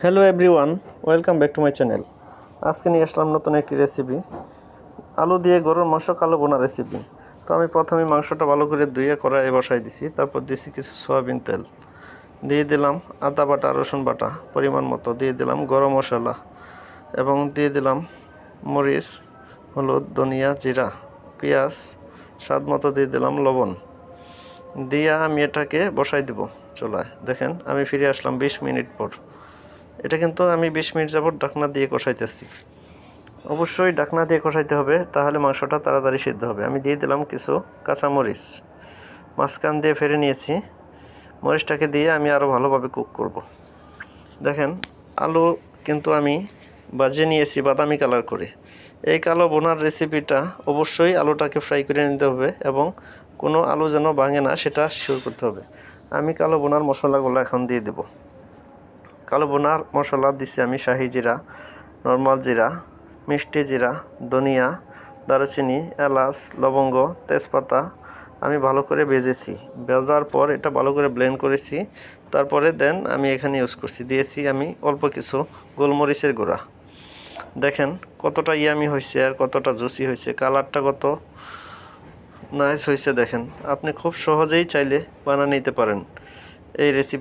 Hello everyone, welcome back to my channel. আজকে নিয়ে আসলাম নতুন একটি রেসিপি, আলু দিয়ে গরুর মাংস কালো বোনা রেসিপি। তো আমি প্রথমে মাংসটা ভালো করে ধুয়ে কড়াইয়ে বসাই দিছি, তারপর দিয়েছি কিছু সয়াবিন তেল, দিয়ে দিলাম আদা বাটা রসুন বাটা পরিমাণ মতো, দিয়ে দিলাম গরম মশলা এবং দিয়ে দিলাম মরিচ, হলুদ, ধনিয়া, জিরা, পেঁয়াজ, স্বাদ মতো দিয়ে দিলাম লবণ, দিয়ে আমি এটাকে বসাই দেব চুলায়। দেখেন আমি ফিরে আসলাম 20 মিনিট পর। এটা কিন্তু আমি 20 মিনিট যাবত ঢাকনা দিয়ে কষাইতেছি। অবশ্যই ঢাকনা দিয়ে কষাইতে হবে, তাহলে মাংসটা তাড়াতাড়ি সিদ্ধ হবে। আমি দিয়ে দিলাম কিছু কাঁচামরিচ, মাঝখান দিয়ে ফেলে নিয়েছি। মরিচটাকে দিয়ে আমি আরও ভালোভাবে কুক করব। দেখেন আলু কিন্তু আমি ভাজে নিয়েছি বাদামি কালার করে। এই কালো বোনার রেসিপিটা অবশ্যই আলুটাকে ফ্রাই করে নিতে হবে এবং কোনো আলু যেন ভাঙে না সেটা শিওর করতে হবে। আমি কালো বোনার মশলাগুলো এখন দিয়ে দেব। কালো বোনার মশলা দিচ্ছি আমি শাহি জিরা, নর্মাল জিরা, মিষ্টি জিরা, ধনিয়া, দারুচিনি, এলাচ, লবঙ্গ, তেজপাতা আমি ভালো করে ভেজেছি। ভেজার পর এটা ভালো করে ব্লেন্ড করেছি। তারপরে দেন আমি এখানে ইউজ করছি, দিয়েছি আমি অল্প কিছু গোলমরিচের গুঁড়া। দেখেন কতটা ইয়ামি হয়েছে আর কতটা জুসি হয়েছে, কালারটা কত নাইস হয়েছে। দেখেন আপনি খুব সহজেই চাইলে বানিয়ে নিতে পারেন এই রেসিপি।